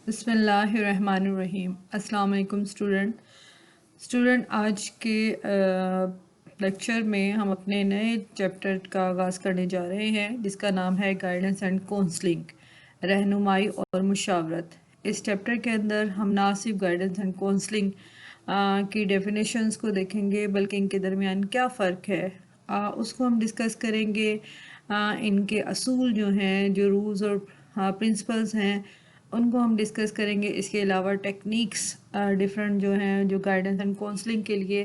بسم اللہ الرحمن الرحیم۔ السلام علیکم اسٹوڈنٹ آج کے لیکچر میں ہم اپنے نئے چیپٹر کا آغاز کرنے جا رہے ہیں جس کا نام ہے گائیڈنس اینڈ کونسلنگ، رہنمائی اور مشاورت۔ اس چیپٹر کے اندر ہم نہ صرف گائیڈنس اینڈ کونسلنگ کی ڈیفینیشنز کو دیکھیں گے بلکہ ان کے درمیان کیا فرق ہے اس کو ہم ڈسکس کریں گے۔ ان کے اصول جو ہیں، جو رولز اور پرنسپلز ہیں، ان کو ہم ڈسکس کریں گے۔ اس کے علاوہ ٹیکنیکس ڈیفرنٹ جو ہیں، جو گائیڈنس اینڈ کونسلنگ کے لیے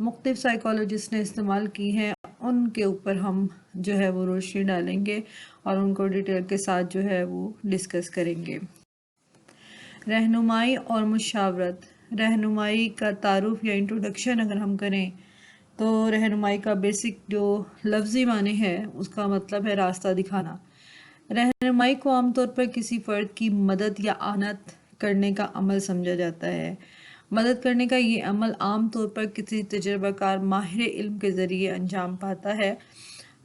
مختلف سائیکالوجسٹ نے استعمال کی ہیں، ان کے اوپر ہم جو ہے وہ روشنی ڈالیں گے اور ان کو ڈیٹیل کے ساتھ جو ہے وہ ڈسکس کریں گے۔ رہنمائی اور مشاورت۔ رہنمائی کا تعارف یا انٹروڈکشن اگر ہم کریں تو رہنمائی کا بیسک جو لفظی معنی ہے اس کا مطلب ہے راستہ دکھانا۔ رہنمائی کو عام طور پر کسی فرد کی مدد یا اعانت کرنے کا عمل سمجھا جاتا ہے۔ مدد کرنے کا یہ عمل عام طور پر کسی تجربہ کار ماہر علم کے ذریعے انجام پاتا ہے۔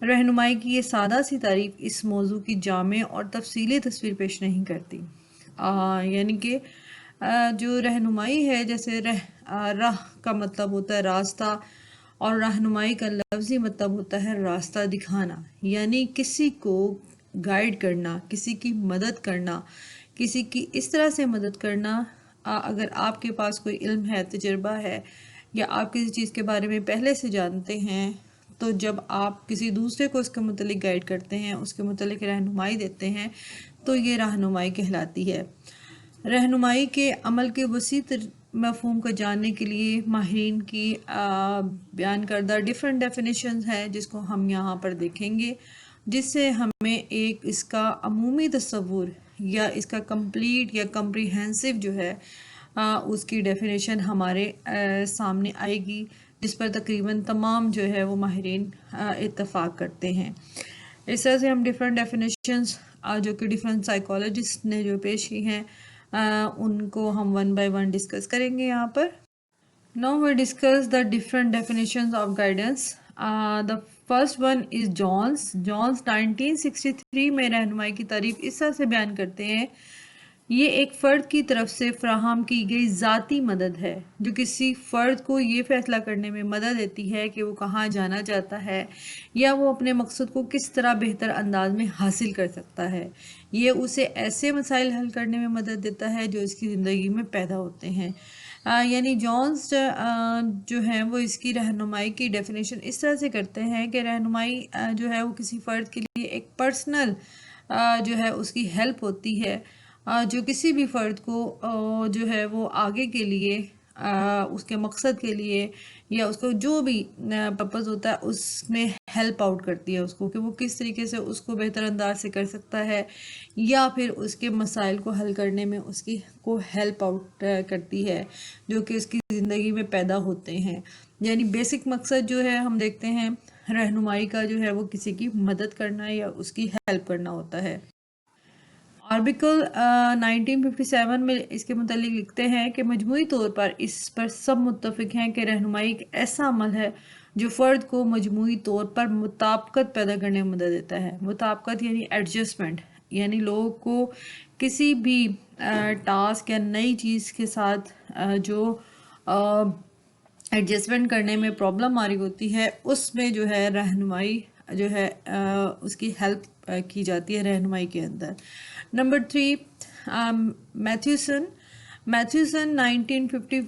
رہنمائی کی یہ سادہ سی تعریف اس موضوع کی جامع اور تفصیلی تصویر پیش نہیں کرتی۔ یعنی کہ جو رہنمائی ہے، جیسے راہ کا مطلب ہوتا ہے راستہ، اور رہنمائی کا لفظی مطلب ہوتا ہے راستہ دکھانا، یعنی کسی کو گائیڈ کرنا، کسی کی مدد کرنا، کسی کی اس طرح سے مدد کرنا۔ اگر آپ کے پاس کوئی علم ہے، تجربہ ہے، یا آپ کسی چیز کے بارے میں پہلے سے جانتے ہیں، تو جب آپ کسی دوسرے کو اس کے متعلق گائیڈ کرتے ہیں، اس کے متعلق رہنمائی دیتے ہیں، تو یہ رہنمائی کہلاتی ہے۔ رہنمائی کے عمل کے وسیع مفہوم کو جاننے کے لیے ماہرین کی بیان کردہ ڈیفرنٹ ڈیفینیشنز ہیں جس کو ہم یہاں پر دیکھیں گے، جس سے ہمیں ایک اس کا عمومی تصور یا اس کا کمپلیٹ یا کمپریہنسو جو ہے اس کی ڈیفینیشن ہمارے سامنے آئے گی، جس پر تقریباً تمام جو ہے وہ ماہرین اتفاق کرتے ہیں۔ اس طرح سے ہم ڈیفرنٹ ڈیفینیشنز جو کہ ڈیفرنٹ سائیکالوجسٹ نے جو پیش کی ہیں ان کو ہم ون بائی ون ڈسکس کریں گے یہاں پر۔ Now we discuss the different definitions of guidance. The first one is Jones 1963 میں رہنمائی کی تعریف اس طرح سے بیان کرتے ہیں: یہ ایک فرد کی طرف سے فراہم کی گئی ذاتی مدد ہے جو کسی فرد کو یہ فیصلہ کرنے میں مدد دیتی ہے کہ وہ کہاں جانا چاہتا ہے یا وہ اپنے مقصد کو کس طرح بہتر انداز میں حاصل کر سکتا ہے۔ یہ اسے ایسے مسائل حل کرنے میں مدد دیتا ہے جو اس کی زندگی میں پیدا ہوتے ہیں۔ یعنی جونز جو ہیں وہ اس کی رہنمائی کی ڈیفینیشن اس طرح سے کرتے ہیں کہ رہنمائی جو ہے وہ کسی فرد کے لیے ایک پرسنل جو ہے اس کی ہیلپ ہوتی ہے، جو کسی بھی فرد کو جو ہے وہ آگے کے لیے اس کے مقصد کے لیے یا اس کو جو بھی پرپز ہوتا ہے اس میں ہیلپ آؤٹ کرتی ہے اس کو، کہ وہ کس طریقے سے اس کو بہتر انداز سے کر سکتا ہے یا پھر اس کے مسائل کو حل کرنے میں اس کی کو ہیلپ آؤٹ کرتی ہے جو کہ اس کی زندگی میں پیدا ہوتے ہیں۔ یعنی بیسک مقصد جو ہے ہم دیکھتے ہیں رہنمائی کا جو ہے وہ کسی کی مدد کرنا یا اس کی ہیلپ کرنا ہوتا ہے۔ آربیکل 1957 میں اس کے متعلق لکھتے ہیں کہ مجموعی طور پر اس پر سب متفق ہیں کہ رہنمائی ایک ایسا عمل ہے جو فرد کو مجموعی طور پر مطابقت پیدا کرنے میں مدد دیتا ہے۔ مطابقت یعنی ایڈجسٹمنٹ، یعنی لوگوں کو کسی بھی ٹاسک یا نئی چیز کے ساتھ جو ایڈجسٹمنٹ کرنے میں پرابلم آ رہی ہوتی ہے اس میں جو ہے رہنمائی جو ہے اس کی ہیلپ کی جاتی ہے رہنمائی کے اندر۔ نمبر 3 میتھیوسن 1950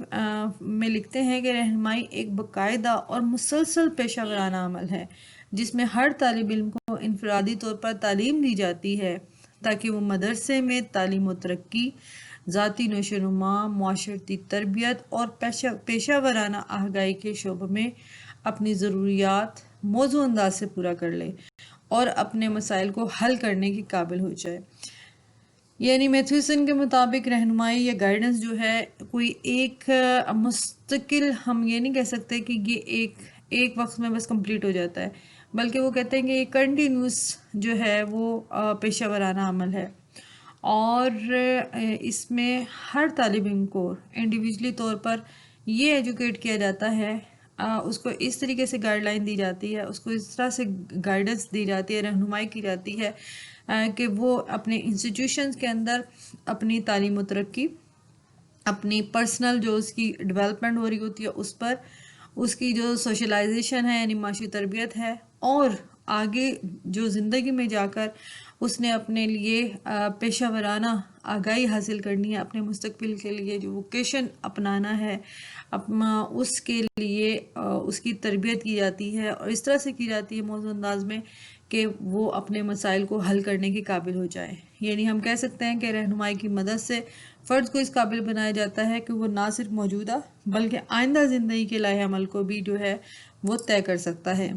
میں لکھتے ہیں کہ رہنمائی ایک باقاعدہ اور مسلسل پیشہ ورانہ عمل ہے جس میں ہر طالب علم کو انفرادی طور پر تعلیم دی جاتی ہے تاکہ وہ مدرسے میں تعلیم و ترقی، ذاتی نشو و نما، معاشرتی تربیت اور پیشہ ورانہ آگاہی کے شعبوں میں اپنی ضروریات موزوں انداز سے پورا کر لے اور اپنے مسائل کو حل کرنے کے قابل ہو جائے۔ یعنی میتھیوسن کے مطابق رہنمائی یا گائیڈنس جو ہے کوئی ایک مستقل، ہم یہ نہیں کہہ سکتے کہ یہ ایک وقت میں بس کمپلیٹ ہو جاتا ہے، بلکہ وہ کہتے ہیں کہ یہ کنٹینیوس جو ہے وہ پیشہ ورانہ عمل ہے، اور اس میں ہر طالب علم کو انڈیویجولی طور پر یہ ایجوکیٹ کیا جاتا ہے اس کو اس طریقے سے گائیڈ لائن دی جاتی ہے، اس کو اس طرح سے گائیڈنس دی جاتی ہے، رہنمائی کی جاتی ہے کہ وہ اپنے انسٹیٹیوشنز کے اندر اپنی تعلیم و ترقی، اپنی پرسنل جو اس کی ڈیولپمنٹ ہو رہی ہوتی ہے اس پر، اس کی جو سوشلائزیشن ہے یعنی معاشی تربیت ہے، اور آگے جو زندگی میں جا کر اس نے اپنے لیے پیشہ ورانہ آگاہی حاصل کرنی ہے، اپنے مستقبل کے لیے جو ووکیشن اپنانا ہے اس کے لیے اس کی تربیت کی جاتی ہے، اور اس طرح سے کی جاتی ہے موزوں انداز میں کہ وہ اپنے مسائل کو حل کرنے کے قابل ہو جائے۔ یعنی ہم کہہ سکتے ہیں کہ رہنمائی کی مدد سے فرد کو اس قابل بنایا جاتا ہے کہ وہ نہ صرف موجودہ بلکہ آئندہ زندگی کے لائحہ عمل کو بھی جو ہے وہ طے کر سکتا ہے۔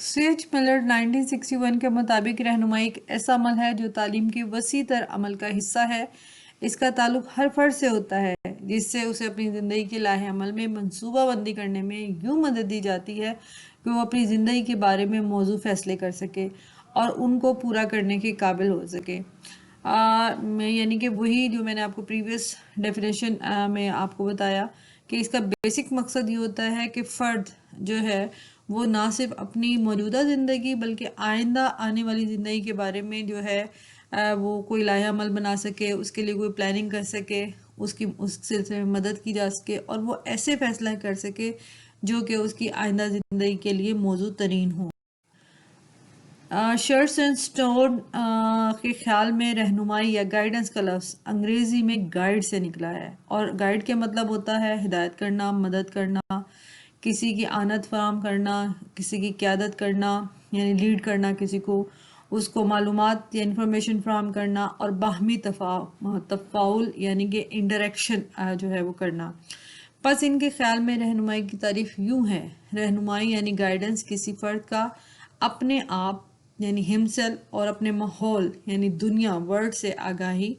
سی ایچ ملر 1961 کے مطابق رہنمائی ایک ایسا عمل ہے جو تعلیم کے وسیع تر عمل کا حصہ ہے۔ اس کا تعلق ہر فرد سے ہوتا ہے جس سے اسے اپنی زندگی کے لائحہ عمل میں منصوبہ بندی کرنے میں یوں مدد دی جاتی ہے کہ وہ اپنی زندگی کے بارے میں موضوع فیصلے کر سکے اور ان کو پورا کرنے کے قابل ہو سکے۔ یعنی کہ وہی جو میں نے آپ کو پریویس ڈیفینیشن میں آپ کو بتایا کہ اس کا بیسک مقصد یہ ہوتا ہے کہ فرد جو ہے وہ نہ صرف اپنی موجودہ زندگی بلکہ آئندہ آنے والی زندگی کے بارے میں جو ہے وہ کوئی لائحہ عمل بنا سکے، اس کے لیے کوئی پلاننگ کر سکے، اس سلسلے میں مدد کی جا سکے، اور وہ ایسے فیصلہ کر سکے جو کہ اس کی آئندہ زندگی کے لیے موزوں ترین ہوں۔ شرٹس اینڈ اسٹون کے خیال میں رہنمائی یا گائیڈنس کا لفظ انگریزی میں گائیڈ سے نکلا ہے، اور گائیڈ کے مطلب ہوتا ہے ہدایت کرنا، مدد کرنا، کسی کی آنت فراہم کرنا، کسی کی قیادت کرنا یعنی لیڈ کرنا کسی کو، اس کو معلومات یا انفارمیشن فراہم کرنا، اور باہمی تفاعل یعنی کہ انٹریکشن جو ہے وہ کرنا۔ پس ان کے خیال میں رہنمائی کی تعریف یوں ہے: رہنمائی یعنی گائیڈنس کسی فرد کا اپنے آپ یعنی ہمسل اور اپنے ماحول یعنی دنیا ورلڈ سے آگاہی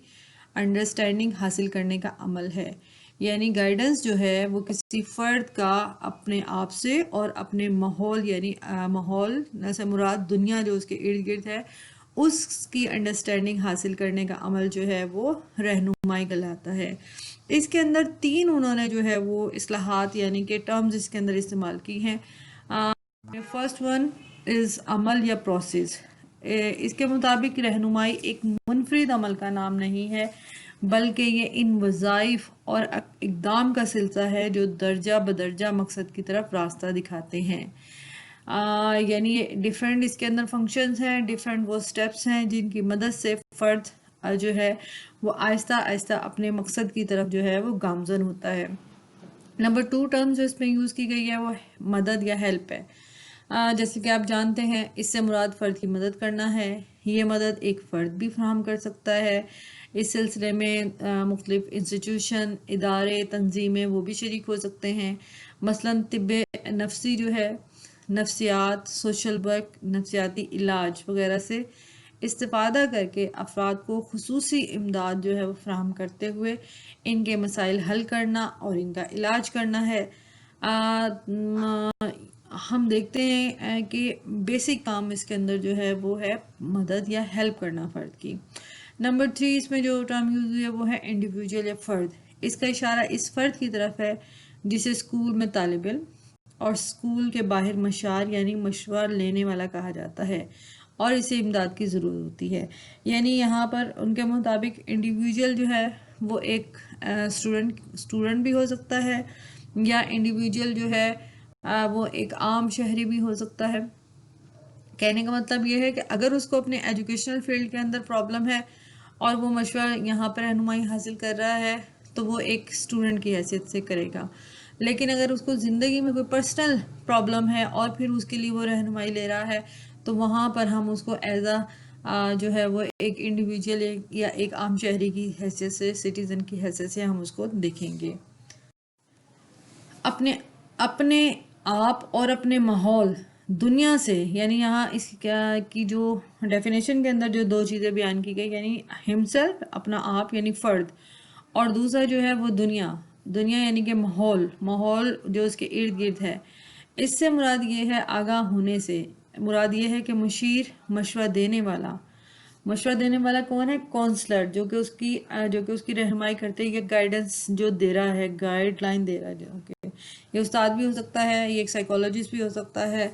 انڈرسٹینڈنگ حاصل کرنے کا عمل ہے۔ یعنی گائیڈنس جو ہے وہ کسی فرد کا اپنے آپ سے اور اپنے ماحول یعنی ماحول سے مراد دنیا جو اس کے ارد گرد ہے اس کی انڈرسٹینڈنگ حاصل کرنے کا عمل جو ہے وہ رہنمائی کہلاتا ہے۔ اس کے اندر 3 انہوں نے جو ہے وہ اصطلاحات یعنی کہ ٹرمز اس کے اندر استعمال کی ہیں۔ فرسٹ ون از عمل یا پروسیس۔ اس کے مطابق رہنمائی ایک منفرد عمل کا نام نہیں ہے بلکہ یہ ان وظائف اور اقدام کا سلسلہ ہے جو درجہ بدرجہ مقصد کی طرف راستہ دکھاتے ہیں۔ یعنی ڈیفرنٹ اس کے اندر فنکشنز ہیں، ڈیفرنٹ وہ سٹیپس ہیں جن کی مدد سے فرد جو ہے وہ آہستہ آہستہ اپنے مقصد کی طرف جو ہے وہ گامزن ہوتا ہے۔ نمبر 2 ٹرم جو اس میں یوز کی گئی ہے وہ مدد یا ہیلپ ہے۔ جیسے کہ آپ جانتے ہیں اس سے مراد فرد کی مدد کرنا ہے۔ یہ مدد ایک فرد بھی فراہم کر سکتا ہے۔ اس سلسلے میں مختلف انسٹیٹیوشن، ادارے، تنظیمیں وہ بھی شریک ہو سکتے ہیں۔ مثلاً طب نفسی جو ہے، نفسیات، سوشل ورک، نفسیاتی علاج وغیرہ سے استفادہ کر کے افراد کو خصوصی امداد جو ہے وہ فراہم کرتے ہوئے ان کے مسائل حل کرنا اور ان کا علاج کرنا ہے۔ ہم دیکھتے ہیں کہ بیسک کام اس کے اندر جو ہے وہ ہے مدد یا ہیلپ کرنا فرد کی۔ نمبر 3 اس میں جو ٹرم یوز ہوئی ہے وہ ہے انڈیویجول یا فرد۔ اس کا اشارہ اس فرد کی طرف ہے جسے اسکول میں طالب علم اور اسکول کے باہر مشار یعنی مشورہ لینے والا کہا جاتا ہے اور اسے امداد کی ضرورت ہوتی ہے۔ یعنی یہاں پر ان کے مطابق انڈیویجول جو ہے وہ ایک اسٹوڈنٹ بھی ہو سکتا ہے، یا انڈیویجول جو ہے وہ ایک عام شہری بھی ہو سکتا ہے۔ کہنے کا مطلب یہ ہے کہ اگر اس کو اپنے ایجوکیشنل فیلڈ کے اندر پرابلم ہے اور وہ مشورہ یہاں پر رہنمائی حاصل کر رہا ہے تو وہ ایک اسٹوڈنٹ کی حیثیت سے کرے گا، لیکن اگر اس کو زندگی میں کوئی پرسنل پرابلم ہے اور پھر اس کے لیے وہ رہنمائی لے رہا ہے تو وہاں پر ہم اس کو ایز جو ہے وہ ایک انڈیویجول یا ایک عام شہری کی حیثیت سے، سٹیزن کی حیثیت سے ہم اس کو دیکھیں گے۔ اپنے آپ اور اپنے ماحول دنیا سے، یعنی یہاں اس کی جو ڈیفینیشن کے اندر جو 2 چیزیں بیان کی گئی یعنی ہمسیلف اپنا آپ یعنی فرد، اور دوسرا جو ہے وہ دنیا یعنی کہ ماحول جو اس کے ارد گرد ہے۔ اس سے مراد یہ ہے آگاہ ہونے سے مراد یہ ہے کہ مشورہ دینے والا کون ہے؟ کونسلر، جو کہ اس کی رہنمائی کرتے ہیں، یہ گائیڈنس جو دے رہا ہے، گائیڈ لائن دے رہا ہے، جو کہ یہ استاد بھی ہو سکتا ہے، یہ ایک سائیکولوجسٹ بھی ہو سکتا ہے،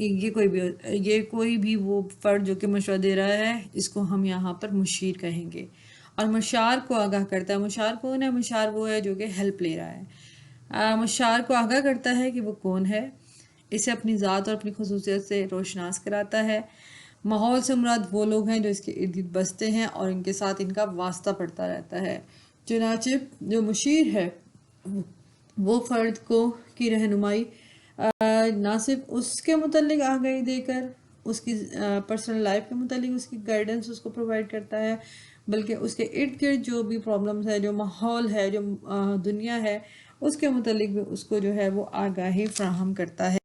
یہ کوئی بھی وہ فرد جو کہ مشورہ دے رہا ہے، اس کو ہم یہاں پر مشیر کہیں گے۔ اور مشار کو آگاہ کرتا ہے، مشار کون ہے؟ مشار وہ ہے جو کہ ہیلپ لے رہا ہے۔ مشار کو آگاہ کرتا ہے کہ وہ کون ہے، اسے اپنی ذات اور اپنی خصوصیت سے روشناس کراتا ہے۔ ماحول سے مراد وہ لوگ ہیں جو اس کے ارد گرد بستے ہیں اور ان کے ساتھ ان کا واسطہ پڑتا رہتا ہے۔ چنانچہ جو مشیر ہے وہ فرد کو کی رہنمائی نہ صرف اس کے متعلق آگاہی دے کر اس کی پرسنل لائف کے متعلق اس کی گائیڈنس اس کو پرووائڈ کرتا ہے، بلکہ اس کے ارد گرد جو بھی پرابلمز ہے، جو ماحول ہے، جو دنیا ہے، اس کے متعلق بھی اس کو جو ہے وہ آگاہی فراہم کرتا ہے۔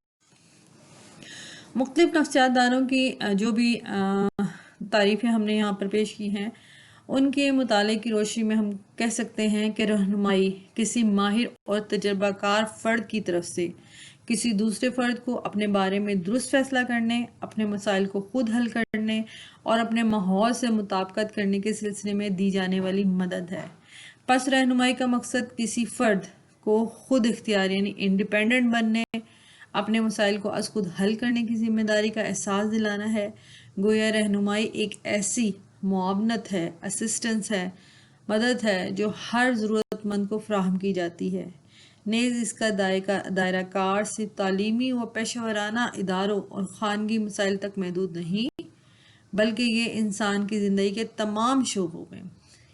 مختلف نفسیات دانوں کی جو بھی تعریفیں ہم نے یہاں پر پیش کی ہیں، ان کے مطالعے کی روشنی میں ہم کہہ سکتے ہیں کہ رہنمائی کسی ماہر اور تجربہ کار فرد کی طرف سے کسی دوسرے فرد کو اپنے بارے میں درست فیصلہ کرنے، اپنے مسائل کو خود حل کرنے اور اپنے ماحول سے مطابقت کرنے کے سلسلے میں دی جانے والی مدد ہے۔ پس رہنمائی کا مقصد کسی فرد کو خود اختیار یعنی انڈیپینڈنٹ بننے، اپنے مسائل کو از خود حل کرنے کی ذمہ داری کا احساس دلانا ہے۔ گویا رہنمائی ایک ایسی معاونت ہے، اسسٹنس ہے، مدد ہے جو ہر ضرورت مند کو فراہم کی جاتی ہے۔ نیز اس کا دائرہ کار صرف تعلیمی و پیشہ ورانہ اداروں اور خانگی مسائل تک محدود نہیں، بلکہ یہ انسان کی زندگی کے تمام شعبوں میں،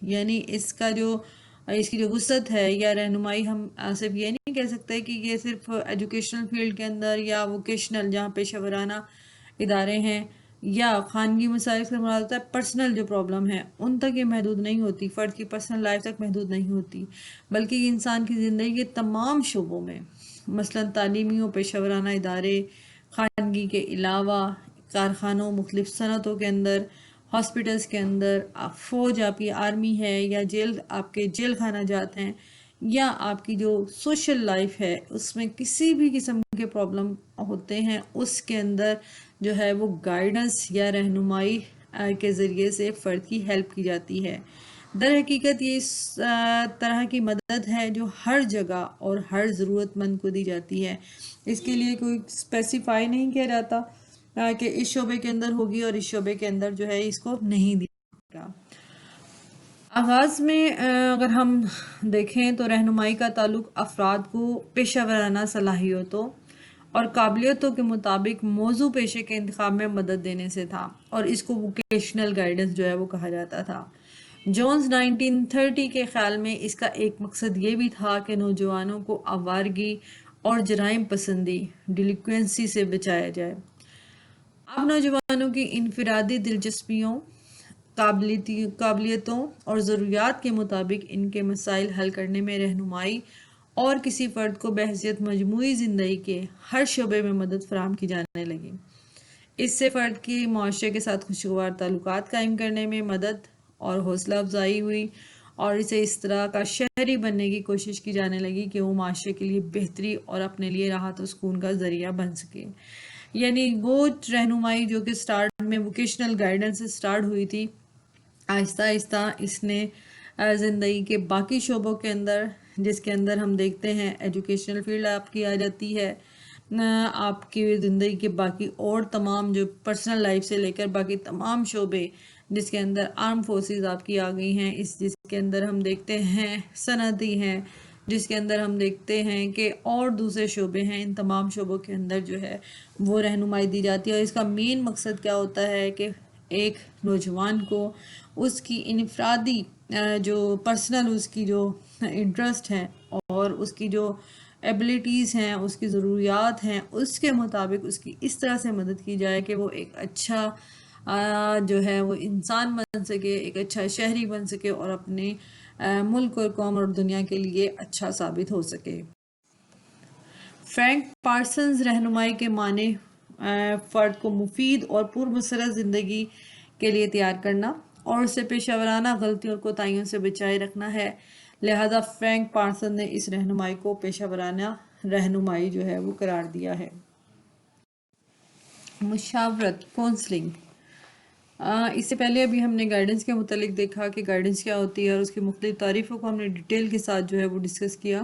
یعنی اس کی جو وسعت ہے یا رہنمائی، ہم صرف یہ نہیں کہہ سکتے کہ یہ صرف ایجوکیشنل فیلڈ کے اندر یا ووکیشنل جہاں پیشہ ورانہ ادارے ہیں یا خانگی مسائل سے مراد ہوتا ہے پرسنل جو پرابلم ہے ان تک یہ محدود نہیں ہوتی، فرد کی پرسنل لائف تک محدود نہیں ہوتی، بلکہ یہ انسان کی زندگی کے تمام شعبوں میں، مثلا تعلیمی و پیشہ ورانہ ادارے، خانگی کے علاوہ کارخانوں، مختلف صنعتوں کے اندر، ہاسپٹلس کے اندر، فوج آپ کی آرمی ہے یا آپ کے جیل خانہ جات ہیں، یا آپ کی جو سوشل لائف ہے اس میں کسی بھی قسم کے پرابلم ہوتے ہیں، اس کے اندر جو ہے وہ گائیڈنس یا رہنمائی کے ذریعے سے فرد کی ہیلپ کی جاتی ہے۔ در حقیقت یہ اس طرح کی مدد ہے جو ہر جگہ اور ہر ضرورت مند کو دی جاتی ہے۔ اس کے لیے کوئی اسپیسیفائی نہیں کیا جاتا کہ اس شعبے کے اندر ہوگی اور اس شعبے کے اندر جو ہے اس کو نہیں دیا جاتا۔ آغاز میں اگر ہم دیکھیں تو رہنمائی کا تعلق افراد کو پیشہ ورانہ صلاحیتوں اور قابلیتوں کے مطابق موضوع پیشے کے انتخاب میں مدد دینے سے تھا، اور اس کو ووکیشنل گائیڈنس جو ہے وہ کہا جاتا تھا۔ جونز 1930 کے خیال میں اس کا ایک مقصد یہ بھی تھا کہ نوجوانوں کو آوارگی اور جرائم پسندی ڈیلکوینسی سے بچایا جائے۔ اب نوجوانوں کی انفرادی دلچسپیوں، قابلیتوں اور ضروریات کے مطابق ان کے مسائل حل کرنے میں رہنمائی اور کسی فرد کو بحیثیت مجموعی زندگی کے ہر شعبے میں مدد فراہم کی جانے لگی۔ اس سے فرد کی معاشرے کے ساتھ خوشگوار تعلقات قائم کرنے میں مدد اور حوصلہ افزائی ہوئی، اور اسے اس طرح کا شہری بننے کی کوشش کی جانے لگی کہ وہ معاشرے کے لیے بہتری اور اپنے لیے راحت و سکون کا ذریعہ بن سکے۔ یعنی وہ رہنمائی جو کہ سٹارٹ میں ووکیشنل گائیڈنس سے سٹارٹ ہوئی تھی، آہستہ آہستہ اس نے زندگی کے باقی شعبوں کے اندر، جس کے اندر ہم دیکھتے ہیں ایجوکیشنل فیلڈ آپ کی آ جاتی ہے، آپ کی زندگی کے باقی اور تمام جو پرسنل لائف سے لے کر باقی تمام شعبے، جس کے اندر آرم فورسز آپ کی آ گئی ہیں، جس کے اندر ہم دیکھتے ہیں صنعتی ہیں، جس کے اندر ہم دیکھتے ہیں کہ اور دوسرے شعبے ہیں، ان تمام شعبوں کے اندر جو ہے وہ رہنمائی دی جاتی ہے۔ اور اس کا مین مقصد کیا ہوتا ہے کہ ایک نوجوان کو اس کی انفرادی جو پرسنل اس کی جو انٹرسٹ ہیں اور اس کی جو ایبلٹیز ہیں، اس کی ضروریات ہیں، اس کے مطابق اس کی اس طرح سے مدد کی جائے کہ وہ ایک اچھا جو ہے وہ انسان بن سکے، ایک اچھا شہری بن سکے اور اپنے ملک اور قوم اور دنیا کے لیے اچھا ثابت ہو سکے۔ فرینک پارسنز رہنمائی کے معنی فرد کو مفید اور پرمسرت زندگی کے لیے تیار کرنا اور اسے پیشہ ورانہ غلطیوں اور کوتاہیوں سے بچائے رکھنا ہے۔ لہذا فرینک پارسن نے اس رہنمائی کو پیشہ ورانہ رہنمائی جو ہے وہ قرار دیا ہے۔ مشاورت، کونسلنگ، اس سے پہلے ابھی ہم نے گائیڈنس کے متعلق دیکھا کہ گائیڈنس کیا ہوتی ہے اور اس کی مختلف تعریفوں کو ہم نے ڈیٹیل کے ساتھ جو ہے وہ ڈسکس کیا۔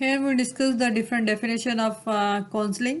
Here we discuss the different definition of counseling.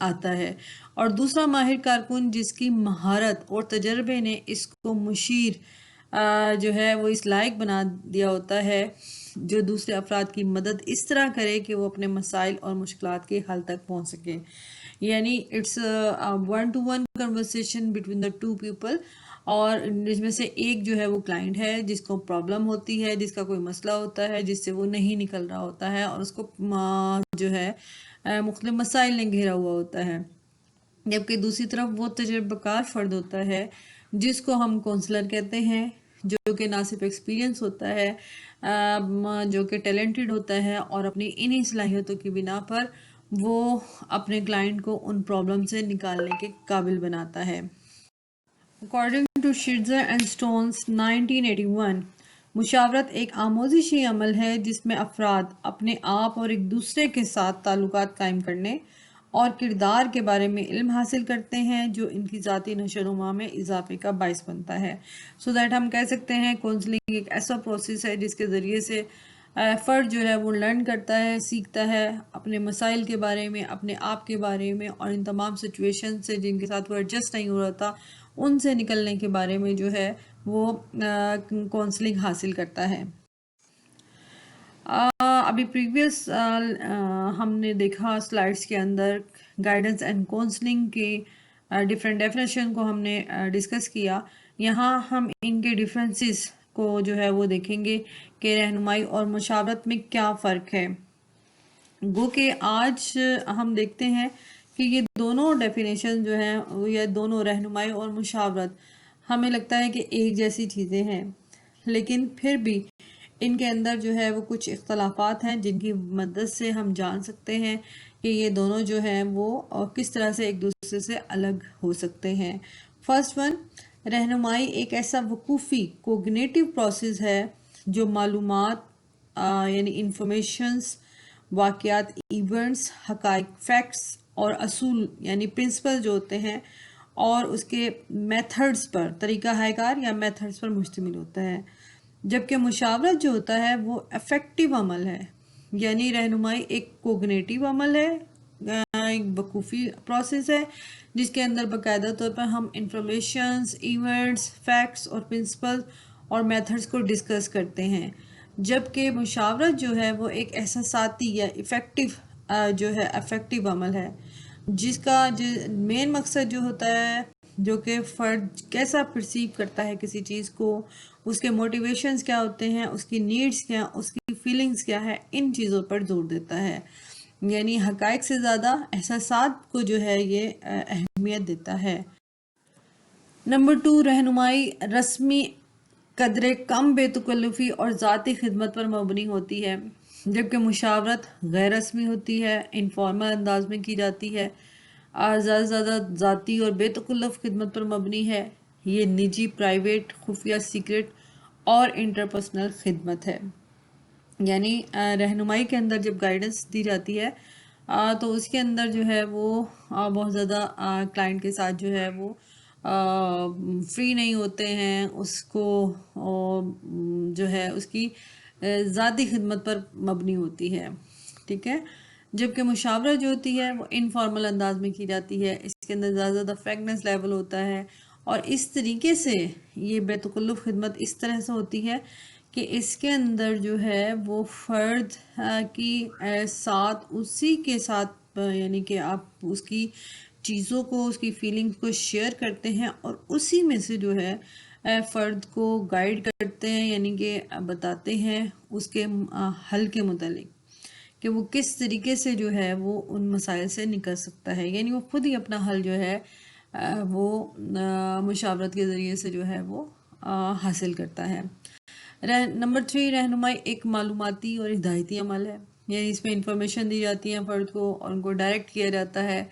آتا ہے، اور دوسرا ماہر کارکن جس کی مہارت اور تجربے نے اس کو مشیر جو ہے وہ اس لائق بنا دیا ہوتا ہے، جو دوسرے افراد کی مدد اس طرح کرے کہ وہ اپنے مسائل اور مشکلات کے حل تک پہنچ سکیں. یعنی it's one to one conversation between the two people, اور جس میں سے ایک جو ہے وہ کلائنٹ ہے جس کو پرابلم ہوتی ہے، جس کا کوئی مسئلہ ہوتا ہے جس سے وہ نہیں نکل رہا ہوتا ہے، اور اس کو جو ہے مختلف مسائل نے گھیرا ہوا ہوتا ہے، جبکہ دوسری طرف وہ تجربہ کار فرد ہوتا ہے جس کو ہم کونسلر کہتے ہیں، جو کہ نہ صرف ایکسپیرینس ہوتا ہے، جو کہ ٹیلنٹڈ ہوتا ہے، اور اپنی انہی صلاحیتوں کی بنا پر وہ اپنے کلائنٹ کو ان پرابلم سے نکالنے کے قابل بناتا ہے. According to Schitzer and Stones 1981, مشاورت ایک آموزشی عمل ہے جس میں افراد اپنے آپ اور ایک دوسرے کے ساتھ تعلقات قائم کرنے اور کردار کے بارے میں علم حاصل کرتے ہیں، جو ان کی ذاتی نشو و نما میں اضافے کا باعث بنتا ہے. سو دیٹ ہم کہہ سکتے ہیں کونسلنگ ایک ایسا پروسیس ہے جس کے ذریعے سے فرد جو ہے وہ لرن کرتا ہے، سیکھتا ہے اپنے مسائل کے بارے میں، اپنے آپ کے بارے میں، اور ان تمام سچویشن سے جن کے ساتھ وہ ایڈجسٹ نہیں ہو رہا تھا ان سے نکلنے کے بارے میں جو ہے وہ کونسلنگ حاصل کرتا ہے. ابھی پریویس ہم نے دیکھا سلائڈس کے اندر گائیڈنس اینڈ کونسلنگ کی ڈیفرنٹ ڈیفینیشن کو ہم نے ڈسکس کیا. یہاں ہم ان کے ڈیفرنسز کو جو ہے وہ دیکھیں گے کہ رہنمائی اور مشاورت میں کیا فرق ہے. گو کہ آج ہم دیکھتے ہیں کہ یہ دونوں ڈیفینیشن جو ہیں، یہ دونوں رہنمائی اور مشاورت ہمیں لگتا ہے کہ ایک جیسی چیزیں ہیں، لیکن پھر بھی ان کے اندر جو ہے وہ کچھ اختلافات ہیں جن کی مدد سے ہم جان سکتے ہیں کہ یہ دونوں جو ہیں وہ کس طرح سے ایک دوسرے سے الگ ہو سکتے ہیں. فرسٹ ون، رہنمائی ایک ایسا وقوفی کوگنیٹو پروسیس ہے جو معلومات یعنی انفارمیشنز، واقعات، ایونٹس، حقائق، فیکٹس اور اصول یعنی پرنسپل جو ہوتے ہیں، اور اس کے میتھڈز پر، طریقہ کار یا میتھڈز پر مشتمل ہوتا ہے. جبکہ مشاورت جو ہوتا ہے وہ افیکٹو عمل ہے، یعنی رہنمائی ایک کوگنیٹو عمل ہے، ایک وقوفی پروسیس ہے جس کے اندر باقاعدہ طور پر ہم انفارمیشنز، ایونٹس، فیکٹس اور پرنسپل اور میتھڈز کو ڈسکس کرتے ہیں. جبکہ مشاورت جو ہے وہ ایک احساساتی یا افیکٹو عمل ہے جس کا مین مقصد جو ہوتا ہے، جو کہ فرد کیسا پرسیو کرتا ہے کسی چیز کو، اس کے موٹیویشنز کیا ہوتے ہیں، اس کی نیڈز کیا، اس کی فیلنگز کیا ہے، ان چیزوں پر زور دیتا ہے. یعنی حقائق سے زیادہ احساسات کو جو ہے یہ اہمیت دیتا ہے. نمبر 2، رہنمائی رسمی، قدرے کم بے تکلفی اور ذاتی خدمت پر مبنی ہوتی ہے، جبکہ مشاورت غیر رسمی ہوتی ہے، انفارمل انداز میں کی جاتی ہے، زیادہ سے زیادہ ذاتی اور بے تکلف خدمت پر مبنی ہے. یہ نجی، پرائیویٹ، خفیہ، سیکرٹ اور انٹرپرسنل خدمت ہے. یعنی رہنمائی کے اندر جب گائیڈنس دی جاتی ہے تو اس کے اندر جو ہے وہ بہت زیادہ کلائنٹ کے ساتھ جو ہے وہ فری نہیں ہوتے ہیں، اس کو جو ہے اس کی ذاتی خدمت پر مبنی ہوتی ہے. ٹھیک ہے. جبکہ مشاورت جو ہوتی ہے وہ انفارمل انداز میں کی جاتی ہے، اس کے اندر زیادہ زیادہ فرینکنس لیول ہوتا ہے، اور اس طریقے سے یہ بے تکلف خدمت اس طرح سے ہوتی ہے کہ اس کے اندر جو ہے وہ فرد کی ساتھ اسی کے ساتھ یعنی کہ آپ اس کی چیزوں کو، اس کی فیلنگز کو شیئر کرتے ہیں، اور اسی میں سے جو ہے فرد کو گائیڈ کرتے ہیں، یعنی کہ بتاتے ہیں اس کے حل کے متعلق کہ وہ کس طریقے سے جو ہے وہ ان مسائل سے نکل سکتا ہے. یعنی وہ خود ہی اپنا حل جو ہے وہ مشاورت کے ذریعے سے جو ہے وہ حاصل کرتا ہے. نمبر 3، رہنمائی ایک معلوماتی اور ہدایتی عمل ہے، یعنی اس میں انفارمیشن دی جاتی ہے فرد کو اور ان کو ڈائریکٹ کیا جاتا ہے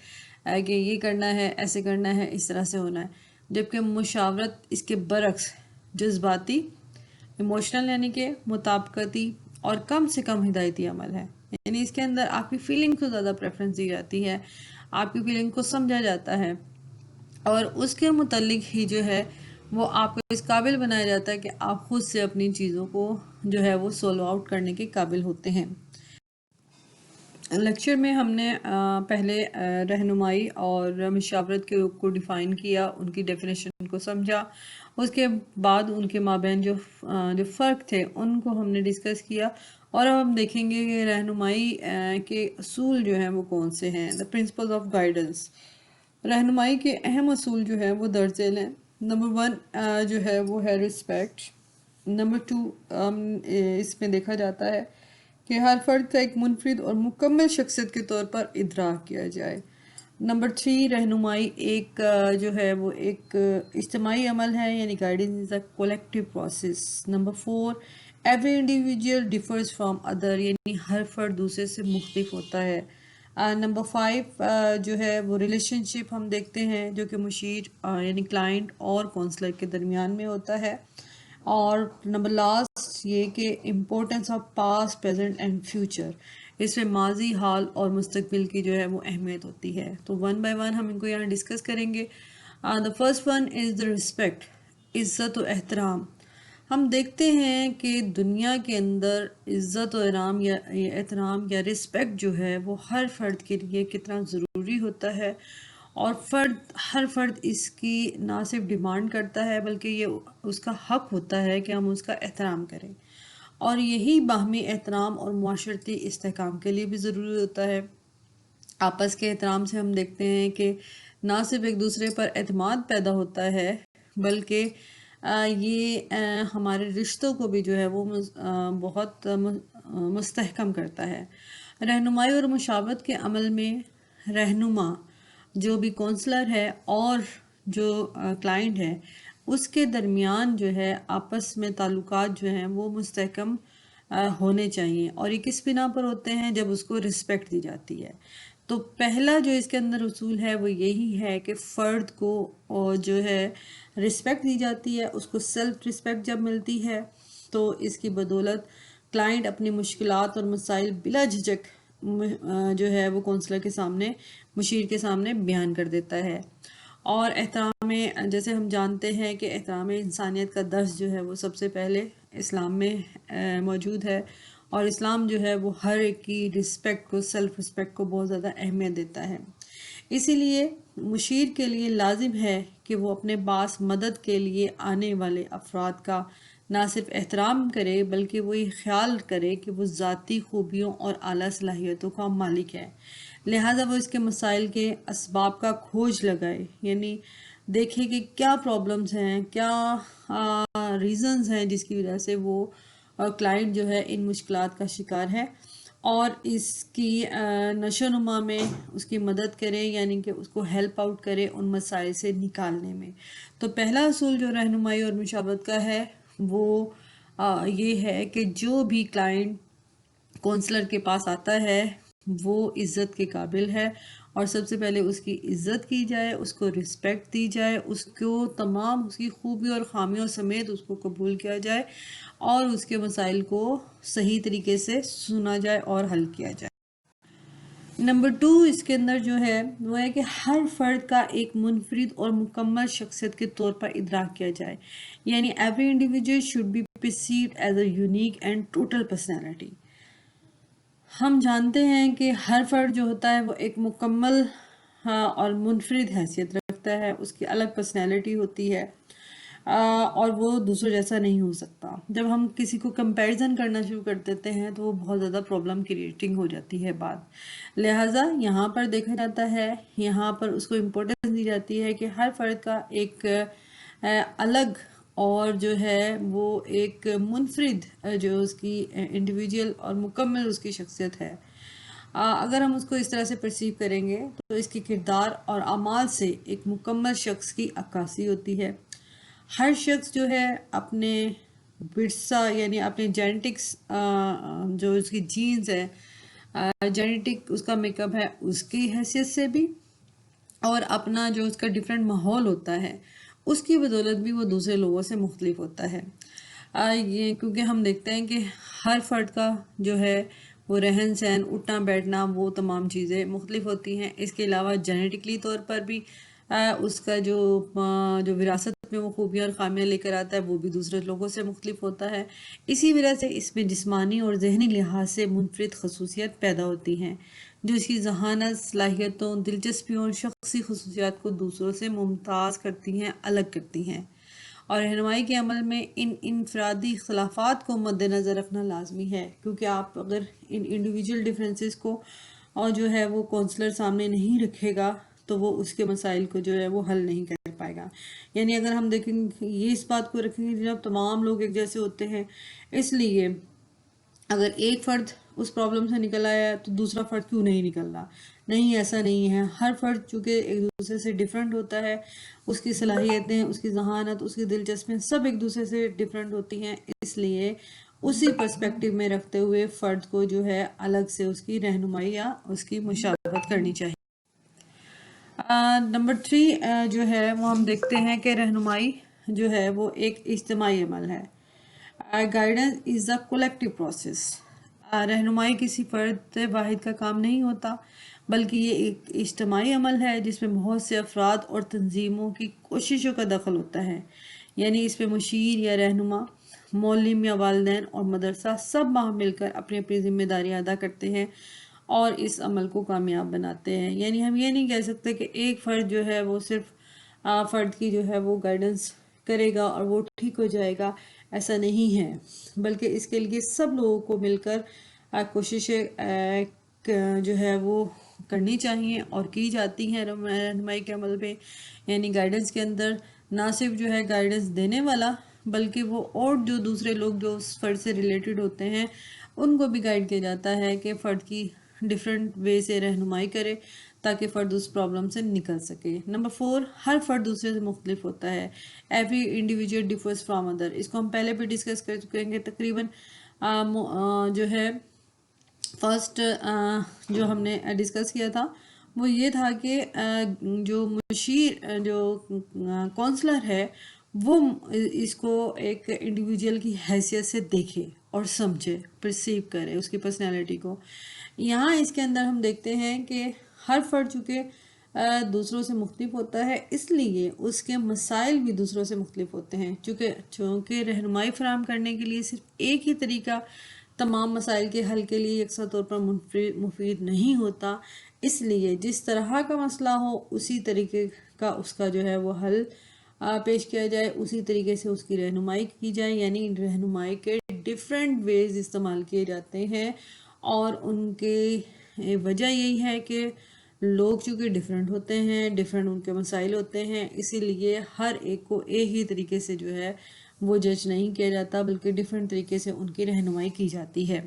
کہ یہ کرنا ہے، ایسے کرنا ہے، اس طرح سے ہونا ہے. جبکہ مشاورت اس کے برعکس جذباتی، ایموشنل یعنی کہ مطابقتی اور کم سے کم ہدایتی عمل ہے. یعنی اس کے اندر آپ کی فیلنگ کو زیادہ پریفرنس دی جاتی ہے، آپ کی فیلنگ کو سمجھا جاتا ہے، اور اس کے متعلق ہی جو ہے وہ آپ کو اس قابل بنایا جاتا ہے کہ آپ خود سے اپنی چیزوں کو جو ہے وہ سولو آؤٹ کرنے کے قابل ہوتے ہیں. لیکچر میں ہم نے پہلے رہنمائی اور مشاورت کو ڈیفائن کیا، ان کی ڈیفینیشن کو سمجھا، اس کے بعد ان کے مابین جو فرق تھے ان کو ہم نے ڈسکس کیا، اور اب ہم دیکھیں گے کہ رہنمائی کے اصول جو ہیں وہ کون سے ہیں، the principles of guidance۔ رہنمائی کے اہم اصول جو ہے وہ درج ذیل ہیں۔ نمبر 1 جو ہے وہ ہے رسپیکٹ۔ نمبر 2 اس میں دیکھا جاتا ہے کہ ہر فرد کا ایک منفرد اور مکمل شخصیت کے طور پر ادراک کیا جائے۔ نمبر 3 رہنمائی ایک جو ہے وہ ایک اجتماعی عمل ہے، یعنی guidance is a collective process. Number 4 every individual differs from other, یعنی ہر فرد دوسرے سے مختلف ہوتا ہے۔ نمبر 5 جو ہے وہ ریلیشن شپ ہم دیکھتے ہیں جو کہ مشیر یعنی کلائنٹ اور کونسلر کے درمیان میں ہوتا ہے۔ اور نمبر لاسٹ یہ کہ importance of past, present and future, اس میں ماضی، حال اور مستقبل کی جو ہے وہ اہمیت ہوتی ہے۔ تو ون بائی ون ہم ان کو یہاں ڈسکس کریں گے۔ the first one is the respect، عزت و احترام۔ ہم دیکھتے ہیں کہ دنیا کے اندر عزت و احترام یا رسپیکٹ جو ہے وہ ہر فرد کے لیے کتنا ضروری ہوتا ہے، اور ہر فرد اس کی نہ صرف ڈیمانڈ کرتا ہے بلکہ یہ اس کا حق ہوتا ہے کہ ہم اس کا احترام کریں، اور یہی باہمی احترام اور معاشرتی استحکام کے لیے بھی ضروری ہوتا ہے۔ آپس کے احترام سے ہم دیکھتے ہیں کہ نہ صرف ایک دوسرے پر اعتماد پیدا ہوتا ہے بلکہ یہ ہمارے رشتوں کو بھی جو ہے وہ بہت مستحکم کرتا ہے۔ رہنمائی اور مشاورت کے عمل میں رہنما جو بھی کونسلر ہے اور جو کلائنٹ ہے اس کے درمیان جو ہے آپس میں تعلقات جو ہیں وہ مستحکم ہونے چاہیے، اور یہ کس بنا پر ہوتے ہیں؟ جب اس کو رسپیکٹ دی جاتی ہے۔ تو پہلا جو اس کے اندر اصول ہے وہ یہی ہے کہ فرد کو جو ہے رسپیکٹ دی جاتی ہے، اس کو سیلف رسپیکٹ جب ملتی ہے تو اس کی بدولت کلائنٹ اپنی مشکلات اور مسائل بلا جھجک جو ہے وہ کونسلر کے سامنے، مشیر کے سامنے بیان کر دیتا ہے۔ اور احترام، جیسے ہم جانتے ہیں کہ احترام انسانیت کا درس جو ہے وہ سب سے پہلے اسلام میں موجود ہے، اور اسلام جو ہے وہ ہر ایک کی رسپیکٹ کو، سیلف رسپیکٹ کو بہت زیادہ اہمیت دیتا ہے۔ اسی لیے مشیر کے لیے لازم ہے کہ وہ اپنے پاس مدد کے لیے آنے والے افراد کا نہ صرف احترام کرے بلکہ وہ یہ خیال کرے کہ وہ ذاتی خوبیوں اور اعلیٰ صلاحیتوں کا مالک ہے، لہٰذا وہ اس کے مسائل کے اسباب کا کھوج لگائے، یعنی دیکھے کہ کیا پرابلمز ہیں، کیا ریزنز ہیں جس کی وجہ سے وہ کلائنٹ جو ہے ان مشکلات کا شکار ہے، اور اس کی نشو و نما میں اس کی مدد کرے، یعنی کہ اس کو ہیلپ آؤٹ کرے ان مسائل سے نکالنے میں۔ تو پہلا اصول جو رہنمائی اور مشاورت کا ہے وہ یہ ہے کہ جو بھی کلائنٹ کونسلر کے پاس آتا ہے وہ عزت کے قابل ہے، اور سب سے پہلے اس کی عزت کی جائے، اس کو رسپیکٹ دی جائے، اس کو تمام اس کی خوبی اور خامیوں سمیت اس کو قبول کیا جائے، اور اس کے مسائل کو صحیح طریقے سے سنا جائے اور حل کیا جائے۔ نمبر 2 اس کے اندر جو ہے وہ ہے کہ ہر فرد کا ایک منفرد اور مکمل شخصیت کے طور پر ادراک کیا جائے، یعنی every individual should be perceived as a unique and total personality. ہم جانتے ہیں کہ ہر فرد جو ہوتا ہے وہ ایک مکمل اور منفرد حیثیت رکھتا ہے، اس کی الگ پرسنالٹی ہوتی ہے، اور وہ دوسروں جیسا نہیں ہو سکتا۔ جب ہم کسی کو کمپیریزن کرنا شروع کر دیتے ہیں تو وہ بہت زیادہ پرابلم کریٹنگ ہو جاتی ہے بات، لہٰذا یہاں پر دیکھا جاتا ہے، یہاں پر اس کو امپورٹنس دی جاتی ہے کہ ہر فرد کا ایک الگ اور جو ہے وہ ایک منفرد جو اس کی انڈیویجول اور مکمل اس کی شخصیت ہے۔ اگر ہم اس کو اس طرح سے پرسیو کریں گے تو اس کی کردار اور اعمال سے ایک مکمل شخص کی عکاسی ہوتی ہے۔ ہر شخص جو ہے اپنے ورثہ یعنی اپنے جینیٹکس جو اس کی جینز ہے، جینیٹک اس کا میک اپ ہے، اس کی حیثیت سے بھی، اور اپنا جو اس کا ڈیفرنٹ ماحول ہوتا ہے اس کی بدولت بھی وہ دوسرے لوگوں سے مختلف ہوتا ہے۔ یہ کیونکہ ہم دیکھتے ہیں کہ ہر فرد کا جو ہے وہ رہن سہن، اٹھنا بیٹھنا، وہ تمام چیزیں مختلف ہوتی ہیں۔ اس کے علاوہ جینیٹکلی طور پر بھی اس کا جو وراثت میں وہ خوبیاں اور خامیاں لے کر آتا ہے وہ بھی دوسرے لوگوں سے مختلف ہوتا ہے. اسی وجہ سے اس میں جسمانی اور ذہنی لحاظ سے منفرد خصوصیت پیدا ہوتی ہیں جو اس کی ذہانت، صلاحیتوں، دلچسپیوں اور شخصی خصوصیات کو دوسروں سے ممتاز کرتی ہیں، الگ کرتی ہیں. اور رہنمائی کے عمل میں ان انفرادی اختلافات کو مد نظر رکھنا لازمی ہے، کیونکہ آپ اگر ان انڈیویجول ڈفرینسز کو اور جو ہے وہ کونسلر سامنے نہیں رکھے گا تو وہ اس کے مسائل کو جو ہے وہ حل نہیں کر پائے گا. یعنی اگر ہم دیکھیں یہ اس بات کو رکھیں گے جب تمام لوگ ایک جیسے ہوتے ہیں، اس لیے اگر ایک فرد اس پرابلم سے نکل آیا تو دوسرا فرد کیوں نہیں نکل رہا؟ نہیں، ایسا نہیں ہے. ہر فرد چونکہ ایک دوسرے سے ڈیفرنٹ ہوتا ہے، اس کی صلاحیتیں، اس کی ذہانت، اس کی دلچسپیاں سب ایک دوسرے سے ڈیفرنٹ ہوتی ہیں. اس لیے اسی پرسپیکٹیو میں رکھتے ہوئے فرد کو جو ہے الگ سے اس کی رہنمائی یا اس کی مشاورت کرنی چاہیے. نمبر 3 جو ہے وہ ہم دیکھتے ہیں کہ رہنمائی جو ہے وہ ایک اجتماعی عمل ہے. Guidance is a collective process. رہنمائی کسی فرد واحد کا کام نہیں ہوتا، بلکہ یہ ایک اجتماعی عمل ہے جس میں بہت سے افراد اور تنظیموں کی کوششوں کا دخل ہوتا ہے. یعنی اس میں مشیر یا رہنما، معلم یا والدین اور مدرسہ سب باہم مل کر اپنی اپنی ذمہ داریاں ادا کرتے ہیں اور اس عمل کو کامیاب بناتے ہیں. یعنی ہم یہ نہیں کہہ سکتے کہ ایک فرد جو ہے وہ صرف فرد کی جو ہے وہ گائیڈنس کرے گا اور وہ ٹھیک ہو جائے گا، ایسا نہیں ہے. بلکہ اس کے لیے سب لوگوں کو مل کر کوششیں جو ہے وہ کرنی چاہیے اور کی جاتی ہیں رہنمائی کے عمل میں. یعنی گائیڈنس کے اندر نہ صرف جو ہے گائیڈنس دینے والا، بلکہ وہ اور جو دوسرے لوگ جو اس فرد سے ریلیٹڈ ہوتے ہیں ان کو بھی گائیڈ کیا جاتا ہے کہ فرد کی ڈیفرنٹ وے سے رہنمائی کرے تاکہ فرد اس پرابلم سے نکل سکے. نمبر 4، ہر فرد دوسرے سے مختلف ہوتا ہے. Every individual differs from other. اس کو ہم پہلے بھی ڈسکس کر چکے ہیں. تقریباً جو ہے فرسٹ جو ہم نے ڈسکس کیا تھا وہ یہ تھا کہ جو مشیر، جو کونسلر ہے، وہ اس کو ایک انڈیویجول کی حیثیت سے دیکھے اور سمجھے، پرسیو کرے اس کی پرسنالٹی کو. یہاں اس کے اندر ہم دیکھتے ہیں کہ ہر فرد چونکہ دوسروں سے مختلف ہوتا ہے، اس لیے اس کے مسائل بھی دوسروں سے مختلف ہوتے ہیں. چونکہ رہنمائی فراہم کرنے کے لیے صرف ایک ہی طریقہ تمام مسائل کے حل کے لیے یکساں طور پر مفید نہیں ہوتا، اس لیے جس طرح کا مسئلہ ہو اسی طریقے کا اس کا جو ہے وہ حل پیش کیا جائے، اسی طریقے سے اس کی رہنمائی کی جائے. یعنی رہنمائی کے ڈیفرنٹ ویز استعمال کیے جاتے ہیں اور ان کی وجہ یہی ہے کہ لوگ چونکہ ڈیفرنٹ ہوتے ہیں، ڈیفرنٹ ان کے مسائل ہوتے ہیں، اسی لیے ہر ایک کو ایک ہی طریقے سے جو ہے وہ جج نہیں کیا جاتا، بلکہ ڈیفرنٹ طریقے سے ان کی رہنمائی کی جاتی ہے.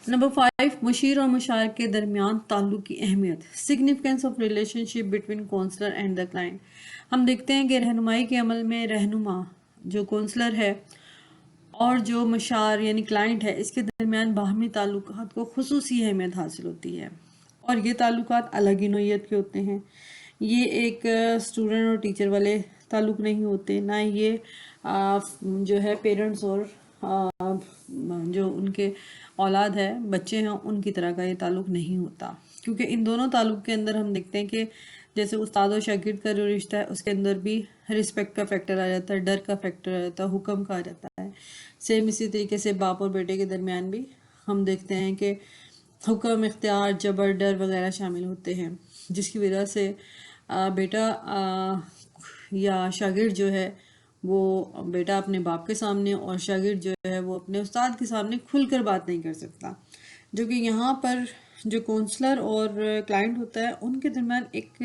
نمبر 5، مشیر اور مشار کے درمیان تعلق کی اہمیت. Significance of relationship between counsellor and the client. ہم دیکھتے ہیں کہ رہنمائی کے عمل میں رہنما جو کونسلر ہے اور جو مشار یعنی کلائنٹ ہے، اس کے درمیان باہمی تعلقات کو خصوصی اہمیت حاصل ہوتی ہے. اور یہ تعلقات الگ ہی نوعیت کے ہوتے ہیں. یہ ایک اسٹوڈنٹ اور ٹیچر والے تعلق نہیں ہوتے، نہ یہ جو ہے پیرنٹس اور جو ان کے اولاد ہے، بچے ہیں، ان کی طرح کا یہ تعلق نہیں ہوتا. کیونکہ ان دونوں تعلق کے اندر ہم دیکھتے ہیں کہ جیسے استاد و شاگرد کا جو رشتہ ہے اس کے اندر بھی رسپیکٹ کا فیکٹر آ جاتا ہے، ڈر کا فیکٹر آ جاتا ہے، حکم کا آ جاتا ہے. سیم اسی طریقے سے باپ اور بیٹے کے درمیان بھی ہم دیکھتے ہیں کہ حکم، اختیار، جبر، ڈر وغیرہ شامل ہوتے ہیں، جس کی وجہ سے بیٹا یا شاگرد جو ہے وہ بیٹا اپنے باپ کے سامنے اور شاگرد جو ہے وہ اپنے استاد کے سامنے کھل کر بات نہیں کر سکتا. جو کہ یہاں پر جو کونسلر اور کلائنٹ ہوتا ہے ان کے درمیان ایک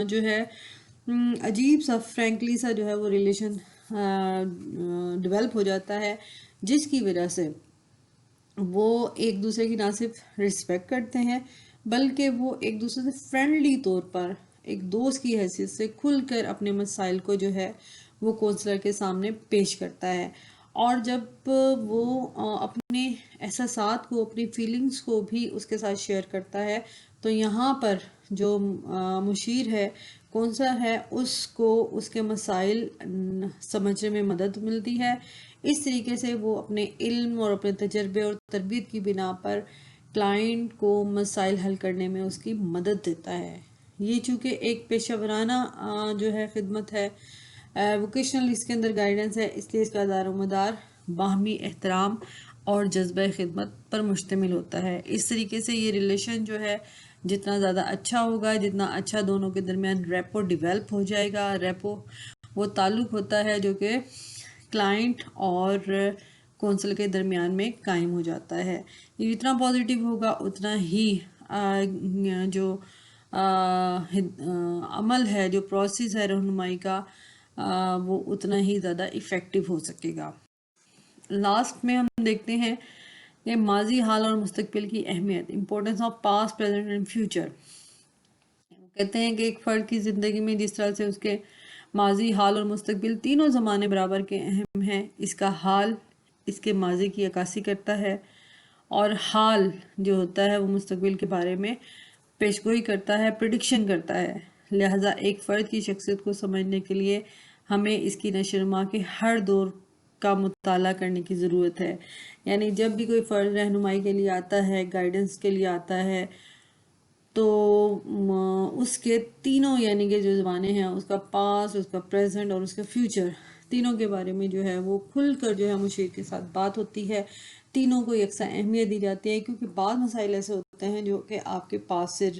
جو ہے عجیب سا فرینکلی سا جو ہے وہ ریلیشن ڈیولپ ہو جاتا ہے، جس کی وجہ سے وہ ایک دوسرے کی نہ صرف رسپیکٹ کرتے ہیں بلکہ وہ ایک دوسرے سے فرینڈلی طور پر ایک دوست کی حیثیت سے کھل کر اپنے مسائل کو جو ہے وہ کونسلر کے سامنے پیش کرتا ہے. اور جب وہ اپنے احساسات کو، اپنی فیلنگز کو بھی اس کے ساتھ شیئر کرتا ہے تو یہاں پر جو مشیر ہے، کونسلر ہے، اس کو اس کے مسائل سمجھنے میں مدد ملتی ہے. اس طریقے سے وہ اپنے علم اور اپنے تجربے اور تربیت کی بنا پر کلائنٹ کو مسائل حل کرنے میں اس کی مدد دیتا ہے. یہ چونکہ ایک پیشہ ورانہ جو ہے خدمت ہے، ووکیشنل اس کے اندر گائیڈنس ہے، اس لیے اس کا دار و مدار باہمی احترام اور جذبہ خدمت پر مشتمل ہوتا ہے۔ اس طریقے سے یہ ریلیشن جو ہے جتنا زیادہ اچھا ہوگا، جتنا اچھا دونوں کے درمیان ریپو ڈیولپ ہو جائے گا۔ ریپو وہ تعلق ہوتا ہے جو کہ کلائنٹ اور کونسل کے درمیان میں قائم ہو جاتا ہے۔ یہ جتنا پازیٹیو ہوگا اتنا ہی جو عمل ہے، جو پروسیس ہے رہنمائی کا، وہ اتنا ہی زیادہ ایفیکٹو ہو سکے گا۔ لاسٹ میں ہم دیکھتے ہیں کہ ماضی، حال اور مستقبل کی اہمیت، importance of past, present and future. کہتے ہیں کہ ایک فرد کی زندگی میں جس طرح سے اس کے ماضی، حال اور مستقبل تینوں زمانے برابر کے اہم ہیں، اس کا حال اس کے ماضی کی عکاسی کرتا ہے، اور حال جو ہوتا ہے وہ مستقبل کے بارے میں پیشگوئی کرتا ہے، پریڈکشن کرتا ہے۔ لہٰذا ایک فرد کی شخصیت کو سمجھنے کے لیے ہمیں اس کی نشوونما کے ہر دور کا مطالعہ کرنے کی ضرورت ہے۔ یعنی جب بھی کوئی فرد رہنمائی کے لیے آتا ہے، گائیڈنس کے لیے آتا ہے، تو اس کے تینوں یعنی کہ جو زمانے ہیں، اس کا پاسٹ، اس کا پریزنٹ اور اس کا فیوچر، تینوں کے بارے میں جو ہے وہ کھل کر جو ہے مشیر کے ساتھ بات ہوتی ہے۔ تینوں کو یکساں اہمیت دی جاتی ہے، کیونکہ بعض مسائل ایسے ہوتے ہیں جو کہ آپ کے پاس سے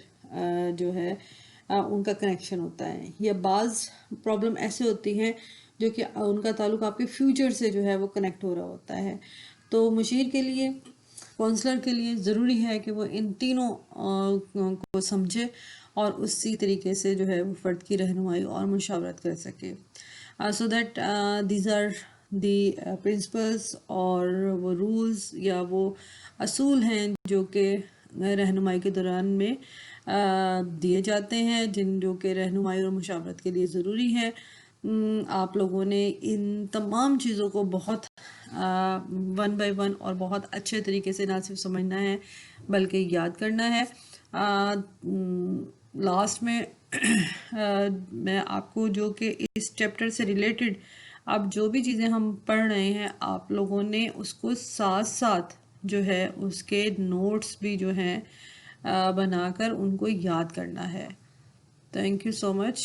جو ہے ان کا کنیکشن ہوتا ہے، یا بعض پرابلم ایسے ہوتی ہیں جو کہ ان کا تعلق آپ کے فیوچر سے جو ہے وہ کنیکٹ ہو رہا ہوتا ہے۔ تو مشیر کے لیے، کونسلر کے لیے ضروری ہے کہ وہ ان تینوں کو سمجھے اور اسی طریقے سے جو ہے وہ فرد کی رہنمائی اور مشاورت کر سکے۔ So that these are the principles اور وہ رولز یا وہ اصول ہیں جو کہ رہنمائی کے دوران میں دیے جاتے ہیں، جو کہ رہنمائی اور مشاورت کے لیے ضروری ہے۔ آپ لوگوں نے ان تمام چیزوں کو بہت ون بائی ون اور بہت اچھے طریقے سے نہ صرف سمجھنا ہے بلکہ یاد کرنا ہے۔ لاسٹ میں میں آپ کو جو کہ اس چیپٹر سے ریلیٹڈ اب جو بھی چیزیں ہم پڑھ رہے ہیں، آپ لوگوں نے اس کو ساتھ ساتھ جو ہے اس کے نوٹس بھی جو ہیں بنا کر ان کو یاد کرنا ہے۔ Thank you so much.